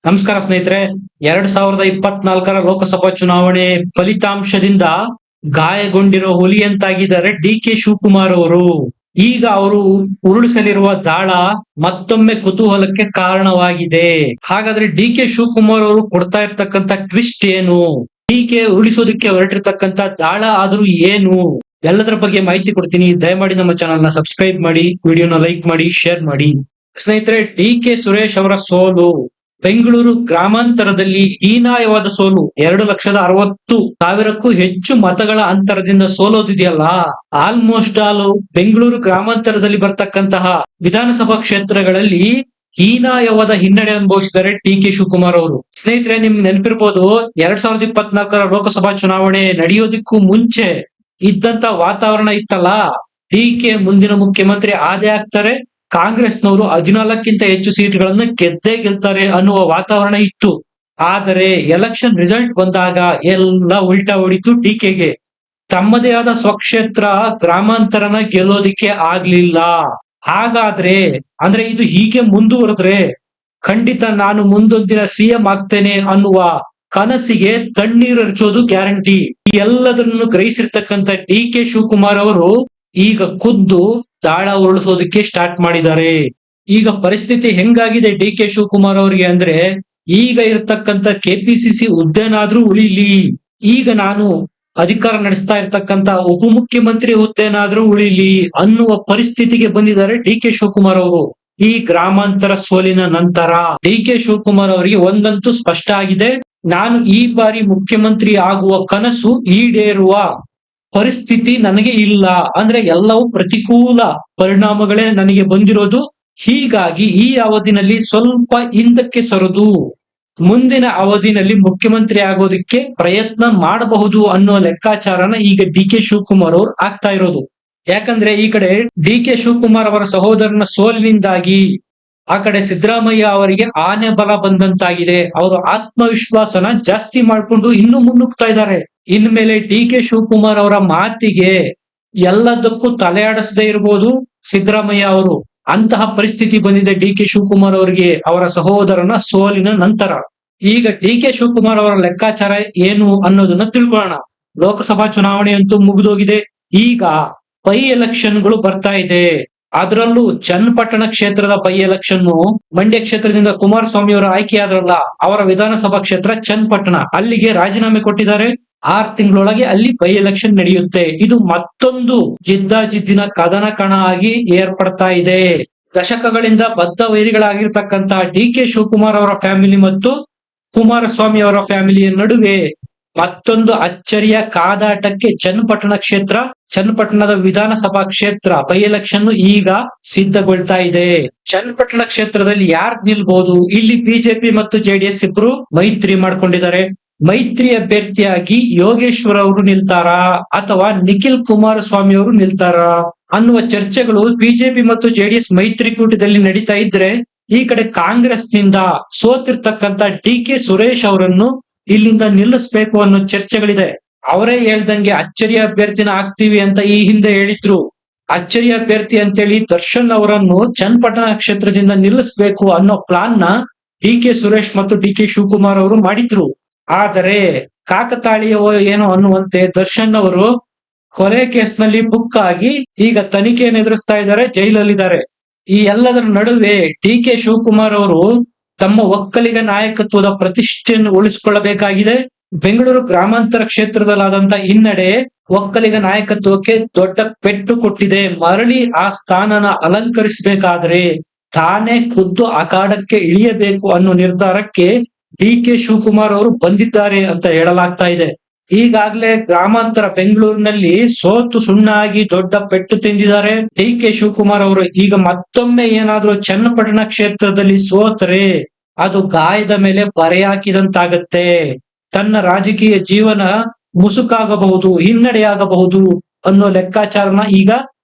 ನಮಸ್ಕಾರ ಸ್ನೇಹಿತರೆ. 2024ರ ಲೋಕಸಭಾ ಚುನಾವಣೆ ಫಲಿತಾಂಶದಿಂದ ಗಾಯಗೊಂಡಿರೋ ಹುಲಿಯಂತಾಗಿದ್ದಾರೆ ಡಿ ಕೆ ಶಿವಕುಮಾರ್ ಅವರು. ಈಗ ಅವರು ಉರುಳಿಸಲಿರುವ ದಾಳ ಮತ್ತೊಮ್ಮೆ ಕುತೂಹಲಕ್ಕೆ ಕಾರಣವಾಗಿದೆ. ಹಾಗಾದ್ರೆ ಡಿ ಕೆ ಶಿವಕುಮಾರ್ ಅವರು ಕೊಡ್ತಾ ಇರ್ತಕ್ಕಂತ ಟ್ವಿಸ್ಟ್ ಏನು? ಡಿ ಕೆ ಉರುಳಿಸೋದಕ್ಕೆ ಹೊರಟಿರ್ತಕ್ಕಂತ ದಾಳ ಆದ್ರೂ ಏನು? ಎಲ್ಲದರ ಬಗ್ಗೆ ಮಾಹಿತಿ ಕೊಡ್ತೀನಿ. ದಯಮಾಡಿ ನಮ್ಮ ಚಾನಲ್ ನ ಸಬ್ಸ್ಕ್ರೈಬ್ ಮಾಡಿ, ವಿಡಿಯೋನ ಲೈಕ್ ಮಾಡಿ, ಶೇರ್ ಮಾಡಿ. ಸ್ನೇಹಿತರೆ, ಡಿ ಕೆ ಸುರೇಶ್ ಅವರ ಸೋಲು ಬೆಂಗಳೂರು ಗ್ರಾಮಾಂತರದಲ್ಲಿ ಹೀನಾಯವಾದ ಸೋಲು. 2,60,000ಕ್ಕೂ ಹೆಚ್ಚು ಮತಗಳ ಅಂತರದಿಂದ ಸೋಲೋದಿದೆಯಲ್ಲ, ಆಲ್ಮೋಸ್ಟ್ ಆಲ್ ಬೆಂಗಳೂರು ಗ್ರಾಮಾಂತರದಲ್ಲಿ ಬರ್ತಕ್ಕಂತಹ ವಿಧಾನಸಭಾ ಕ್ಷೇತ್ರಗಳಲ್ಲಿ ಹೀನಾಯವಾದ ಹಿನ್ನಡೆ ಅನುಭವಿಸಿದ್ದಾರೆ ಡಿ ಕೆ ಶಿವಕುಮಾರ್ ಅವರು. ಸ್ನೇಹಿತರೆ, ನಿಮ್ಗೆ ನೆನಪಿರ್ಬೋದು, 2024ರ ಲೋಕಸಭಾ ಚುನಾವಣೆ ನಡೆಯೋದಕ್ಕೂ ಮುಂಚೆ ಇದ್ದಂತ ವಾತಾವರಣ ಇತ್ತಲ್ಲ, ಡಿ ಕೆ ಮುಂದಿನ ಮುಖ್ಯಮಂತ್ರಿ ಆದೇ ಆಗ್ತಾರೆ, ಕಾಂಗ್ರೆಸ್ನವರು 14ಕ್ಕಿಂತ ಹೆಚ್ಚು ಸೀಟ್ಗಳನ್ನು ಗೆದ್ದೇ ಗೆಲ್ತಾರೆ ಅನ್ನುವ ವಾತಾವರಣ ಇತ್ತು. ಆದರೆ ಎಲೆಕ್ಷನ್ ರಿಸಲ್ಟ್ ಬಂದಾಗ ಎಲ್ಲ ಉಲ್ಟಾ ಹೊಡಿತು. ಡಿಕೆಗೆ ತಮ್ಮದೇ ಆದ ಸ್ವಕ್ಷೇತ್ರ ಗ್ರಾಮಾಂತರನ ಗೆಲ್ಲೋದಿಕ್ಕೆ ಆಗ್ಲಿಲ್ಲ. ಹಾಗಾದ್ರೆ ಇದು ಹೀಗೆ ಮುಂದುವರೆದ್ರೆ ಖಂಡಿತ ನಾನು ಮುಂದೊಂದಿನ ಸಿಎಂ ಆಗ್ತೇನೆ ಅನ್ನುವ ಕನಸಿಗೆ ತಣ್ಣೀರು ಹರಿಸೋದು ಗ್ಯಾರಂಟಿ. ಈ ಎಲ್ಲದನ್ನು ಗ್ರಹಿಸಿರ್ತಕ್ಕಂಥ ಡಿ ಕೆ ಶಿವಕುಮಾರ್ ಅವರು ಈಗ ಖುದ್ದು ದಾಳ ಉರುಳಿಸೋದಕ್ಕೆ ಸ್ಟಾರ್ಟ್ ಮಾಡಿದ್ದಾರೆ. ಈಗ ಪರಿಸ್ಥಿತಿ ಹೆಂಗಾಗಿದೆ ಡಿ ಕೆ ಶಿವಕುಮಾರ್ ಅವರಿಗೆ ಅಂದ್ರೆ, ಈಗ ಇರತಕ್ಕಂತ ಕೆಪಿಸಿಸಿ ಹುದ್ದೆನಾದ್ರೂ ಉಳಿಲಿ, ಈಗ ನಾನು ಅಧಿಕಾರ ನಡೆಸ್ತಾ ಇರ್ತಕ್ಕಂತ ಉಪಮುಖ್ಯಮಂತ್ರಿ ಹುದ್ದೆನಾದ್ರೂ ಉಳಿಲಿ ಅನ್ನುವ ಪರಿಸ್ಥಿತಿಗೆ ಬಂದಿದ್ದಾರೆ ಡಿ ಕೆ ಶಿವಕುಮಾರ್ ಅವರು. ಈ ಗ್ರಾಮಾಂತರ ಸೋಲಿನ ನಂತರ ಡಿ ಕೆ ಶಿವಕುಮಾರ್ ಅವರಿಗೆ ಒಂದಂತೂ ಸ್ಪಷ್ಟ ಆಗಿದೆ, ನಾನು ಈ ಬಾರಿ ಮುಖ್ಯಮಂತ್ರಿ ಆಗುವ ಕನಸು ಈಡೇರುವ ಪರಿಸ್ಥಿತಿ ನನಗೆ ಇಲ್ಲ. ಅಂದ್ರೆ ಎಲ್ಲವೂ ಪ್ರತಿಕೂಲ ಪರಿಣಾಮಗಳೇ ನನಗೆ ಬಂದಿರೋದು. ಹೀಗಾಗಿ ಈ ಅವಧಿನಲ್ಲಿ ಸ್ವಲ್ಪ ಹಿಂದಕ್ಕೆ ಸರಿದು ಮುಂದಿನ ಅವಧಿನಲ್ಲಿ ಮುಖ್ಯಮಂತ್ರಿ ಆಗೋದಕ್ಕೆ ಪ್ರಯತ್ನ ಮಾಡಬಹುದು ಅನ್ನೋ ಲೆಕ್ಕಾಚಾರನ ಈಗ ಡಿ ಕೆ ಶಿವಕುಮಾರ್ ಅವರು ಆಗ್ತಾ ಇರೋದು. ಯಾಕಂದ್ರೆ ಈ ಕಡೆ ಡಿ ಕೆ ಶಿವಕುಮಾರ್ ಅವರ ಸಹೋದರನ ಸೋಲಿನಿಂದಾಗಿ ಆ ಕಡೆ ಸಿದ್ದರಾಮಯ್ಯ ಅವರಿಗೆ ಆನೆ ಬಲ ಬಂದಂತಾಗಿದೆ. ಅವರು ಆತ್ಮವಿಶ್ವಾಸನ ಜಾಸ್ತಿ ಮಾಡ್ಕೊಂಡು ಇನ್ನೂ ಮುನ್ನುಗ್ತಾ ಇದ್ದಾರೆ. ಇನ್ಮೇಲೆ ಡಿ ಕೆ ಶಿವಕುಮಾರ್ ಅವರ ಮಾತಿಗೆ ಎಲ್ಲದಕ್ಕೂ ತಲೆ ಆಡಿಸದೇ ಇರಬಹುದು ಸಿದ್ದರಾಮಯ್ಯ ಅವರು. ಅಂತಹ ಪರಿಸ್ಥಿತಿ ಬಂದಿದೆ ಡಿ ಕೆ ಶಿವಕುಮಾರ್ ಅವರಿಗೆ ಅವರ ಸಹೋದರನ ಸೋಲಿನ ನಂತರ. ಈಗ ಡಿ ಕೆ ಶಿವಕುಮಾರ್ ಅವರ ಲೆಕ್ಕಾಚಾರ ಏನು ಅನ್ನೋದನ್ನ ತಿಳ್ಕೊಳ್ಳೋಣ. ಲೋಕಸಭಾ ಚುನಾವಣೆ ಅಂತೂ ಮುಗಿದೋಗಿದೆ. ಈಗ ಬೈ ಎಲೆಕ್ಷನ್ಗಳು ಬರ್ತಾ ಇದೆ. ಅದರಲ್ಲೂ ಚನ್ನಪಟ್ಟಣ ಕ್ಷೇತ್ರದ ಬೈ ಎಲೆಕ್ಷನ್, ಮಂಡ್ಯ ಕ್ಷೇತ್ರದಿಂದ ಕುಮಾರಸ್ವಾಮಿ ಅವರು ಆಯ್ಕೆಯಾದ್ರಲ್ಲ, ಅವರ ವಿಧಾನಸಭಾ ಕ್ಷೇತ್ರ ಚನ್ನಪಟ್ಟಣ, ಅಲ್ಲಿಗೆ ರಾಜೀನಾಮೆ ಕೊಟ್ಟಿದ್ದಾರೆ. 6 ತಿಂಗಳೊಳಗೆ ಅಲ್ಲಿ ಬೈ ಎಲೆಕ್ಷನ್ ನಡೆಯುತ್ತೆ. ಇದು ಮತ್ತೊಂದು ಜಿದ್ದಾಜಿದ್ದಿನ ಕದನ ಕಣ ಆಗಿ ಏರ್ಪಡ್ತಾ ಇದೆ. ದಶಕಗಳಿಂದ ಬದ್ಧ ವೈರಿಗಳಾಗಿರ್ತಕ್ಕಂತಹ ಡಿ ಕೆ ಶಿವಕುಮಾರ್ ಅವರ ಫ್ಯಾಮಿಲಿ ಮತ್ತು ಕುಮಾರಸ್ವಾಮಿ ಅವರ ಫ್ಯಾಮಿಲಿಯ ನಡುವೆ ಮತ್ತೊಂದು ಅಚ್ಚರಿಯ ಕಾದಾಟಕ್ಕೆ ಚನ್ನಪಟ್ಟಣ ಕ್ಷೇತ್ರ, ಚನ್ನಪಟ್ಟಣದ ವಿಧಾನಸಭಾ ಕ್ಷೇತ್ರ ಬೈ ಎಲೆಕ್ಷನ್ ಈಗ ಸಿದ್ಧಗೊಳ್ತಾ ಇದೆ. ಚನ್ನಪಟ್ಟಣ ಕ್ಷೇತ್ರದಲ್ಲಿ ಯಾರು ನಿಲ್ಬಹುದು? ಇಲ್ಲಿ ಬಿಜೆಪಿ ಮತ್ತು ಜೆಡಿಎಸ್ ಇಬ್ರು ಮೈತ್ರಿ ಮಾಡ್ಕೊಂಡಿದ್ದಾರೆ. ಮೈತ್ರಿ ಅಭ್ಯರ್ಥಿಯಾಗಿ ಯೋಗೇಶ್ವರ್ ಅವರು ನಿಲ್ತಾರಾ ಅಥವಾ ನಿಖಿಲ್ ಕುಮಾರಸ್ವಾಮಿ ಅವರು ನಿಲ್ತಾರಾ ಅನ್ನುವ ಚರ್ಚೆಗಳು ಬಿಜೆಪಿ ಮತ್ತು ಜೆಡಿಎಸ್ ಮೈತ್ರಿಕೂಟದಲ್ಲಿ ನಡೀತಾ ಇದ್ರೆ, ಈ ಕಡೆ ಕಾಂಗ್ರೆಸ್ ನಿಂದ ಸೋತಿರ್ತಕ್ಕಂತ ಡಿ ಕೆ ಸುರೇಶ್ ಅವರನ್ನು ಇಲ್ಲಿಂದ ನಿಲ್ಲಿಸಬೇಕು ಅನ್ನೋ ಚರ್ಚೆಗಳಿದೆ. ಅವರೇ ಹೇಳ್ದಂಗೆ ಅಚ್ಚರಿಯ ಅಭ್ಯರ್ಥಿನ ಆಗ್ತೀವಿ ಅಂತ ಈ ಹಿಂದೆ ಹೇಳಿದ್ರು. ಅಚ್ಚರಿಯ ಅಭ್ಯರ್ಥಿ ಅಂತೇಳಿ ದರ್ಶನ್ ಅವರನ್ನು ಚನ್ನಪಟ್ಟಣ ಕ್ಷೇತ್ರದಿಂದ ನಿಲ್ಲಿಸಬೇಕು ಅನ್ನೋ ಪ್ಲಾನ್ ನ ಡಿ ಕೆ ಸುರೇಶ್ ಮತ್ತು ಡಿ ಕೆ ಶಿವಕುಮಾರ್ ಅವರು ಮಾಡಿದ್ರು. ಆದರೆ ಕಾಕತಾಳೀಯವೋ ಏನೋ ಅನ್ನುವಂತೆ ದರ್ಶನ್ ಅವರು ಕೊಲೆ ಕೇಸ್ನಲ್ಲಿ ಬುಕ್ ಆಗಿ ಈಗ ತನಿಖೆಯನ್ನು ಎದುರಿಸ್ತಾ ಇದ್ದಾರೆ, ಜೈಲಲ್ಲಿದ್ದಾರೆ. ಈ ಎಲ್ಲದರ ನಡುವೆ ಡಿ ಕೆ ಶಿವಕುಮಾರ್ ಅವರು ತಮ್ಮ ಒಕ್ಕಲಿಗ ನಾಯಕತ್ವದ ಪ್ರತಿಷ್ಠೆಯನ್ನು ಉಳಿಸಿಕೊಳ್ಳಬೇಕಾಗಿದೆ. ಬೆಂಗಳೂರು ಗ್ರಾಮಾಂತರ ಕ್ಷೇತ್ರದಲ್ಲಾದಂತ ಹಿನ್ನಡೆ ಒಕ್ಕಲಿಗ ನಾಯಕತ್ವಕ್ಕೆ ದೊಡ್ಡ ಪೆಟ್ಟು ಕೊಟ್ಟಿದೆ. ಮರಳಿ ಆ ಸ್ಥಾನನ ಅಲಂಕರಿಸಬೇಕಾದ್ರೆ ತಾನೇ ಖುದ್ದು ಅಖಾಡಕ್ಕೆ ಇಳಿಯಬೇಕು ಅನ್ನೋ ನಿರ್ಧಾರಕ್ಕೆ ಡಿ ಕೆ ಶಿವಕುಮಾರ್ ಅವರು ಬಂದಿದ್ದಾರೆ ಅಂತ ಹೇಳಲಾಗ್ತಾ ಇದೆ. ಈಗಾಗಲೇ ಗ್ರಾಮಾಂತರ ಬೆಂಗಳೂರಿನಲ್ಲಿ ಸೋತು ಸುಣ್ಣಾಗಿ ದೊಡ್ಡ ಪೆಟ್ಟು ತಿಂದಿದ್ದಾರೆ ಡಿ ಕೆ ಶಿವಕುಮಾರ್ ಅವರು. ಈಗ ಮತ್ತೊಮ್ಮೆ ಏನಾದ್ರೂ ಚನ್ನಪಟ್ಟಣ ಕ್ಷೇತ್ರದಲ್ಲಿ ಸೋತರೆ ಅದು ಗಾಯದ ಮೇಲೆ ಬರೆ ಹಾಕಿದಂತಾಗತ್ತೆ. ತನ್ನ ರಾಜಕೀಯ ಜೀವನ ಮುಸುಕಾಗಬಹುದು, ಹಿನ್ನಡೆಯಾಗಬಹುದು ಅನ್ನೋ ಲೆಕ್ಕಾಚಾರನ ಈಗ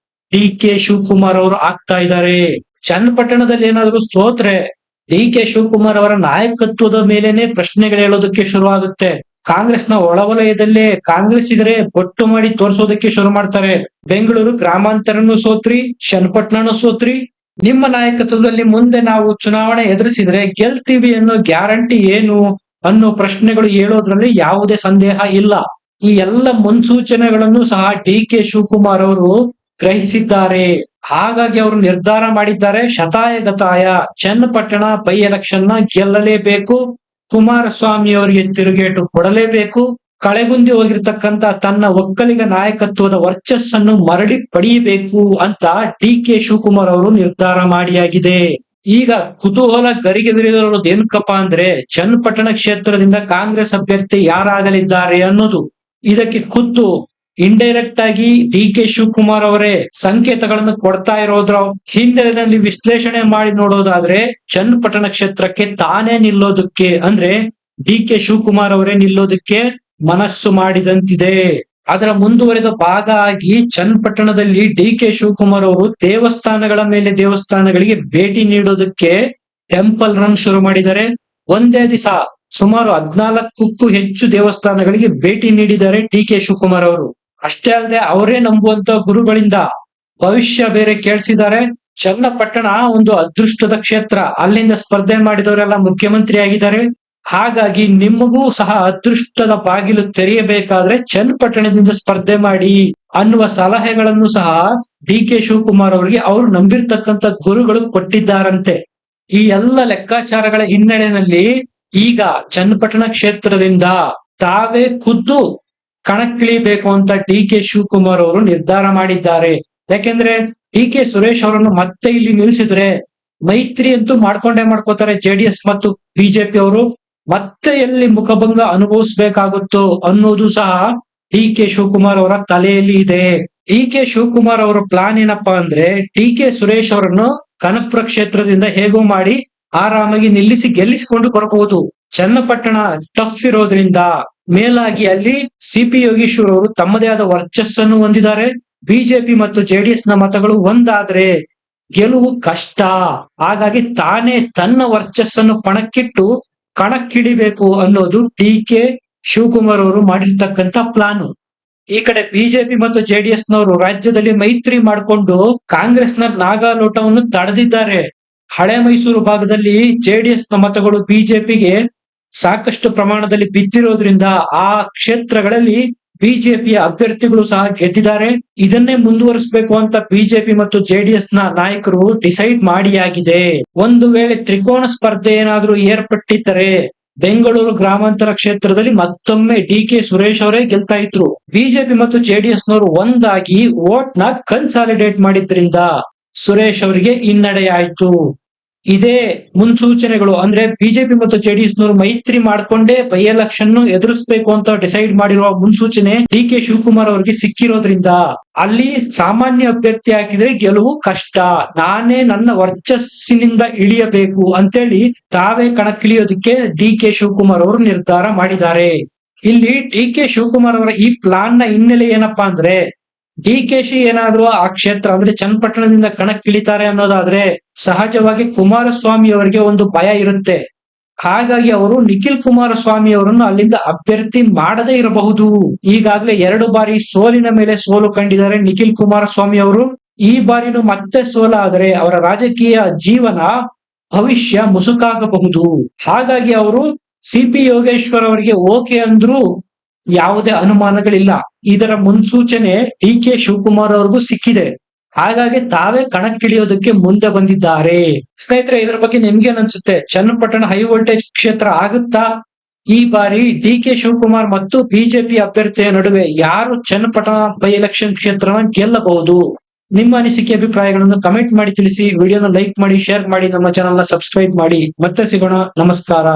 ಡಿ ಕೆ ಶಿವಕುಮಾರ್ ಅವರು ಆಗ್ತಾ ಇದ್ದಾರೆ. ಚನ್ನಪಟ್ಟಣದಲ್ಲಿ ಏನಾದ್ರೂ ಸೋತ್ರೆ ಡಿ ಕೆ ಶಿವಕುಮಾರ್ ಅವರ ನಾಯಕತ್ವದ ಮೇಲೇನೆ ಪ್ರಶ್ನೆಗಳು ಹೇಳೋದಕ್ಕೆ ಶುರುವಾಗುತ್ತೆ. ಕಾಂಗ್ರೆಸ್ನ ಒಳವಲಯದಲ್ಲೇ ಕಾಂಗ್ರೆಸ್ಸಿಗರೇ ಬೊಟ್ಟು ಮಾಡಿ ತೋರಿಸೋದಕ್ಕೆ ಶುರು ಮಾಡ್ತಾರೆ. ಬೆಂಗಳೂರು ಗ್ರಾಮಾಂತರನು ಸೋತ್ರಿ, ಚನ್ನಪಟ್ಟಣನೂ ಸೋತ್ರಿ, ನಿಮ್ಮ ನಾಯಕತ್ವದಲ್ಲಿ ಮುಂದೆ ನಾವು ಚುನಾವಣೆ ಎದುರಿಸಿದ್ರೆ ಗೆಲ್ತೀವಿ ಅನ್ನೋ ಗ್ಯಾರಂಟಿ ಏನು ಅನ್ನೋ ಪ್ರಶ್ನೆಗಳು ಹೇಳೋದ್ರಲ್ಲಿ ಯಾವುದೇ ಸಂದೇಹ ಇಲ್ಲ. ಈ ಎಲ್ಲ ಮುನ್ಸೂಚನೆಗಳನ್ನು ಸಹ ಡಿ ಕೆ ಶಿವಕುಮಾರ್ ಅವರು ಗ್ರಹಿಸಿದ್ದಾರೆ. ಹಾಗಾಗಿ ಅವರು ನಿರ್ಧಾರ ಮಾಡಿದ್ದಾರೆ, ಶತಾಯಗತಾಯ ಚನ್ನಪಟ್ಟಣ ಬೈ ಎಲೆಕ್ಷನ್ ನ ಗೆಲ್ಲಲೇಬೇಕು, ಕುಮಾರಸ್ವಾಮಿ ಅವರಿಗೆ ತಿರುಗೇಟು ಕೊಡಲೇಬೇಕು, ಕಳೆಗುಂದಿ ಹೋಗಿರ್ತಕ್ಕಂತ ತನ್ನ ಒಕ್ಕಲಿಗ ನಾಯಕತ್ವದ ವರ್ಚಸ್ಸನ್ನು ಮರಳಿ ಪಡೆಯಬೇಕು ಅಂತ ಡಿ ಕೆ ಶಿವಕುಮಾರ್ ಅವರು ನಿರ್ಧಾರ ಮಾಡಿಯಾಗಿದೆ. ಈಗ ಕುತೂಹಲ ಗರಿಗೆದರಿರೋದು ಏನಕ್ಕಪ್ಪ ಅಂದ್ರೆ ಚನ್ನಪಟ್ಟಣ ಕ್ಷೇತ್ರದಿಂದ ಕಾಂಗ್ರೆಸ್ ಅಭ್ಯರ್ಥಿ ಯಾರಾಗಲಿದ್ದಾರೆ ಅನ್ನೋದು. ಇದಕ್ಕೆ ಖುದ್ದು ಇಂಡೈರೆಕ್ಟ್ ಆಗಿ ಡಿ ಕೆ ಶಿವಕುಮಾರ್ ಅವರೇ ಸಂಕೇತಗಳನ್ನು ಕೊಡ್ತಾ ಇರೋದ್ರ ಹಿನ್ನೆಲೆಯಲ್ಲಿ ವಿಶ್ಲೇಷಣೆ ಮಾಡಿ ನೋಡೋದಾದ್ರೆ ಚನ್ನಪಟ್ಟಣ ಕ್ಷೇತ್ರಕ್ಕೆ ತಾನೇ ನಿಲ್ಲೋದಕ್ಕೆ ಅಂದ್ರೆ ಡಿ ಕೆ ಶಿವಕುಮಾರ್ ಅವರೇ ನಿಲ್ಲೋದಕ್ಕೆ ಮನಸ್ಸು ಮಾಡಿದಂತಿದೆ. ಅದರ ಮುಂದುವರೆದ ಭಾಗ ಆಗಿ ಚನ್ನಪಟ್ಟಣದಲ್ಲಿ ಡಿ ಕೆ ಶಿವಕುಮಾರ್ ಅವರು ದೇವಸ್ಥಾನಗಳ ಮೇಲೆ ದೇವಸ್ಥಾನಗಳಿಗೆ ಭೇಟಿ ನೀಡೋದಕ್ಕೆ ಟೆಂಪಲ್ ರನ್ ಶುರು ಮಾಡಿದ್ದಾರೆ. ಒಂದೇ ದಿವಸ ಸುಮಾರು 14ಕ್ಕೂ ಹೆಚ್ಚು ದೇವಸ್ಥಾನಗಳಿಗೆ ಭೇಟಿ ನೀಡಿದ್ದಾರೆ ಡಿ ಕೆ ಶಿವಕುಮಾರ್ ಅವರು. ಅಷ್ಟೇ ಅಲ್ಲದೆ ಅವರೇ ನಂಬುವಂತ ಗುರುಗಳಿಂದ ಭವಿಷ್ಯ ಬೇರೆ ಕೇಳಿಸಿದ್ದಾರೆ. ಚನ್ನಪಟ್ಟಣ ಒಂದು ಅದೃಷ್ಟದ ಕ್ಷೇತ್ರ, ಅಲ್ಲಿಂದ ಸ್ಪರ್ಧೆ ಮಾಡಿದವರೆಲ್ಲ ಮುಖ್ಯಮಂತ್ರಿ ಆಗಿದ್ದಾರೆ. ಹಾಗಾಗಿ ನಿಮಗೂ ಸಹ ಅದೃಷ್ಟದ ಬಾಗಿಲು ತೆರೆಯಬೇಕಾದ್ರೆ ಚನ್ನಪಟ್ಟಣದಿಂದ ಸ್ಪರ್ಧೆ ಮಾಡಿ ಅನ್ನುವ ಸಲಹೆಗಳನ್ನು ಸಹ ಡಿ ಕೆ ಶಿವಕುಮಾರ್ ಅವರಿಗೆ ಅವರು ನಂಬಿರ್ತಕ್ಕಂಥ ಗುರುಗಳು ಕೊಟ್ಟಿದ್ದಾರಂತೆ. ಈ ಎಲ್ಲ ಲೆಕ್ಕಾಚಾರಗಳ ಹಿನ್ನೆಲೆಯಲ್ಲಿ ಈಗ ಚನ್ನಪಟ್ಟಣ ಕ್ಷೇತ್ರದಿಂದ ತಾವೇ ಖುದ್ದು ಕಣಕ್ಕಿಳಿಬೇಕು ಅಂತ ಡಿ ಕೆ ಶಿವಕುಮಾರ್ ಅವರು ನಿರ್ಧಾರ ಮಾಡಿದ್ದಾರೆ. ಯಾಕೆಂದ್ರೆ ಡಿ ಕೆ ಸುರೇಶ್ ಅವರನ್ನು ಮತ್ತೆ ಇಲ್ಲಿ ನಿಲ್ಲಿಸಿದ್ರೆ ಮೈತ್ರಿ ಅಂತೂ ಮಾಡ್ಕೋತಾರೆ ಜೆಡಿಎಸ್ ಮತ್ತು ಬಿಜೆಪಿ ಅವರು, ಮತ್ತೆ ಎಲ್ಲಿ ಮುಖಭಂಗ ಅನುಭವಿಸ್ಬೇಕಾಗುತ್ತೋ ಅನ್ನೋದು ಸಹ ಡಿ ಕೆ ಶಿವಕುಮಾರ್ ಅವರ ತಲೆಯಲ್ಲಿ ಇದೆ. ಡಿ ಕೆ ಶಿವಕುಮಾರ್ ಅವರ ಪ್ಲಾನ್ ಏನಪ್ಪಾ ಅಂದ್ರೆ ಡಿ ಕೆ ಸುರೇಶ್ ಅವರನ್ನು ಕನಕಪುರ ಕ್ಷೇತ್ರದಿಂದ ಹೇಗೋ ಮಾಡಿ ಆರಾಮಾಗಿ ನಿಲ್ಲಿಸಿ ಗೆಲ್ಲಿಸಿಕೊಂಡು ಬರಬಹುದು. ಚನ್ನಪಟ್ಟಣ ಟಫ್ ಇರೋದ್ರಿಂದ ಮೇಲಾಗಿ ಅಲ್ಲಿ ಸಿ ಪಿ ಯೋಗೇಶ್ವರ್ ಅವರು ತಮ್ಮದೇ ಆದ ವರ್ಚಸ್ಸನ್ನು ಹೊಂದಿದ್ದಾರೆ. ಬಿಜೆಪಿ ಮತ್ತು ಜೆಡಿಎಸ್ ನ ಮತಗಳು ಒಂದಾದ್ರೆ ಗೆಲುವು ಕಷ್ಟ. ಹಾಗಾಗಿ ತಾನೇ ತನ್ನ ವರ್ಚಸ್ಸನ್ನು ಪಣಕ್ಕಿಟ್ಟು ಕಣಕ್ಕಿಳಿಬೇಕು ಅನ್ನೋದು ಡಿ ಕೆ ಶಿವಕುಮಾರ್ ಅವರು ಮಾಡಿರ್ತಕ್ಕಂಥ ಪ್ಲಾನು. ಈ ಕಡೆ ಬಿಜೆಪಿ ಮತ್ತು ಜೆಡಿಎಸ್ ನವರು ರಾಜ್ಯದಲ್ಲಿ ಮೈತ್ರಿ ಮಾಡಿಕೊಂಡು ಕಾಂಗ್ರೆಸ್ನ ನಾಗಾಲೋಟವನ್ನು ತಡೆದಿದ್ದಾರೆ. ಹಳೆ ಮೈಸೂರು ಭಾಗದಲ್ಲಿ ಜೆಡಿಎಸ್ ನ ಮತಗಳು ಬಿಜೆಪಿಗೆ ಸಾಕಷ್ಟು ಪ್ರಮಾಣದಲ್ಲಿ ಬಿದ್ದಿರೋದ್ರಿಂದ ಆ ಕ್ಷೇತ್ರಗಳಲ್ಲಿ ಬಿಜೆಪಿಯ ಅಭ್ಯರ್ಥಿಗಳು ಸಹ ಗೆದ್ದಿದ್ದಾರೆ. ಇದನ್ನೇ ಮುಂದುವರಿಸಬೇಕು ಅಂತ ಬಿಜೆಪಿ ಮತ್ತು ಜೆಡಿಎಸ್ ನ ನಾಯಕರು ಡಿಸೈಡ್ ಮಾಡಿಯಾಗಿದೆ. ಒಂದು ವೇಳೆ ತ್ರಿಕೋನ ಸ್ಪರ್ಧೆ ಏನಾದ್ರೂ ಏರ್ಪಟ್ಟಿದ್ದರೆ ಬೆಂಗಳೂರು ಗ್ರಾಮಾಂತರ ಕ್ಷೇತ್ರದಲ್ಲಿ ಮತ್ತೊಮ್ಮೆ ಡಿ ಕೆ ಸುರೇಶ್ ಅವರೇ ಗೆಲ್ತಾ ಇದ್ರು. ಬಿಜೆಪಿ ಮತ್ತು ಜೆಡಿಎಸ್ ನವರು ಒಂದಾಗಿ ವೋಟ್ ನ ಕನ್ಸಾಲಿಡೇಟ್ ಮಾಡಿದ್ರಿಂದ ಸುರೇಶ್ ಅವರಿಗೆ ಹಿನ್ನಡೆಯಾಯ್ತು. ಇದೇ ಮುನ್ಸೂಚನೆಗಳು ಅಂದ್ರೆ ಬಿಜೆಪಿ ಮತ್ತು ಜೆಡಿಎಸ್ ನವರು ಮೈತ್ರಿ ಮಾಡ್ಕೊಂಡೇ ಬೈ ಎಲೆಕ್ಷನ್ ಎದುರಿಸಬೇಕು ಅಂತ ಡಿಸೈಡ್ ಮಾಡಿರುವ ಮುನ್ಸೂಚನೆ ಡಿ ಕೆ ಶಿವಕುಮಾರ್ ಅವರಿಗೆ ಸಿಕ್ಕಿರೋದ್ರಿಂದ ಅಲ್ಲಿ ಸಾಮಾನ್ಯ ಅಭ್ಯರ್ಥಿ ಹಾಕಿದ್ರೆ ಗೆಲುವು ಕಷ್ಟ, ನಾನೇ ನನ್ನ ವರ್ಚಸ್ಸಿನಿಂದ ಇಳಿಯಬೇಕು ಅಂತೇಳಿ ತಾವೇ ಕಣಕ್ಕಿಳಿಯೋದಕ್ಕೆ ಡಿ ಕೆ ಶಿವಕುಮಾರ್ ಅವರು ನಿರ್ಧಾರ ಮಾಡಿದ್ದಾರೆ. ಇಲ್ಲಿ ಡಿ ಕೆ ಶಿವಕುಮಾರ್ ಅವರ ಈ ಪ್ಲಾನ್ ನ ಹಿನ್ನೆಲೆ ಏನಪ್ಪಾ ಅಂದ್ರೆ ಡಿ ಕೆ ಶಿ ಏನಾದ್ರು ಆ ಕ್ಷೇತ್ರ ಅಂದ್ರೆ ಚನ್ನಪಟ್ಟಣದಿಂದ ಕಣಕ್ಕಿಳಿತಾರೆ ಅನ್ನೋದಾದ್ರೆ ಸಹಜವಾಗಿ ಕುಮಾರಸ್ವಾಮಿ ಅವರಿಗೆ ಒಂದು ಭಯ ಇರುತ್ತೆ. ಹಾಗಾಗಿ ಅವರು ನಿಖಿಲ್ ಕುಮಾರಸ್ವಾಮಿ ಅವರನ್ನು ಅಲ್ಲಿಂದ ಅಭ್ಯರ್ಥಿ ಮಾಡದೇ ಇರಬಹುದು. ಈಗಾಗಲೇ 2 ಬಾರಿ ಸೋಲಿನ ಮೇಲೆ ಸೋಲು ಕಂಡಿದ್ದಾರೆ ನಿಖಿಲ್ ಕುಮಾರಸ್ವಾಮಿ ಅವರು. ಈ ಬಾರಿನೂ ಮತ್ತೆ ಸೋಲಾದರೆ ಅವರ ರಾಜಕೀಯ ಜೀವನ ಭವಿಷ್ಯ ಮುಸುಕಾಗಬಹುದು. ಹಾಗಾಗಿ ಅವರು ಸಿ ಪಿ ಯೋಗೇಶ್ವರ್ ಅವರಿಗೆ ಓಕೆ ಅಂದ್ರೂ ಯಾವುದೇ ಅನುಮಾನಗಳಿಲ್ಲ. ಇದರ ಮುನ್ಸೂಚನೆ ಡಿ ಕೆ ಶಿವಕುಮಾರ್ ಅವ್ರಿಗೂ ಸಿಕ್ಕಿದೆ. ಹಾಗಾಗಿ ತಾವೇ ಕಣಕ್ಕಿಳಿಯೋದಕ್ಕೆ ಮುಂದೆ ಬಂದಿದ್ದಾರೆ. ಸ್ನೇಹಿತರೆ, ಇದರ ಬಗ್ಗೆ ನಿಮ್ಗೇನ್ ಅನ್ಸುತ್ತೆ? ಚನ್ನಪಟ್ಟಣ ಹೈ ವೋಲ್ಟೇಜ್ ಕ್ಷೇತ್ರ ಆಗುತ್ತಾ? ಈ ಬಾರಿ ಡಿ ಕೆ ಶಿವಕುಮಾರ್ ಮತ್ತು ಬಿಜೆಪಿ ಅಭ್ಯರ್ಥಿಯ ನಡುವೆ ಯಾರು ಚನ್ನಪಟ್ಟಣ ಬೈ ಎಲೆಕ್ಷನ್ ಕ್ಷೇತ್ರನ ಗೆಲ್ಲಬಹುದು? ನಿಮ್ಮ ಅನಿಸಿಕೆ ಅಭಿಪ್ರಾಯಗಳನ್ನು ಕಮೆಂಟ್ ಮಾಡಿ ತಿಳಿಸಿ. ವಿಡಿಯೋನ ಲೈಕ್ ಮಾಡಿ, ಶೇರ್ ಮಾಡಿ, ನಮ್ಮ ಚಾನೆಲ್ ನ ಸಬ್ಸ್ಕ್ರೈಬ್ ಮಾಡಿ. ಮತ್ತೆ ಸಿಗೋಣ. ನಮಸ್ಕಾರ.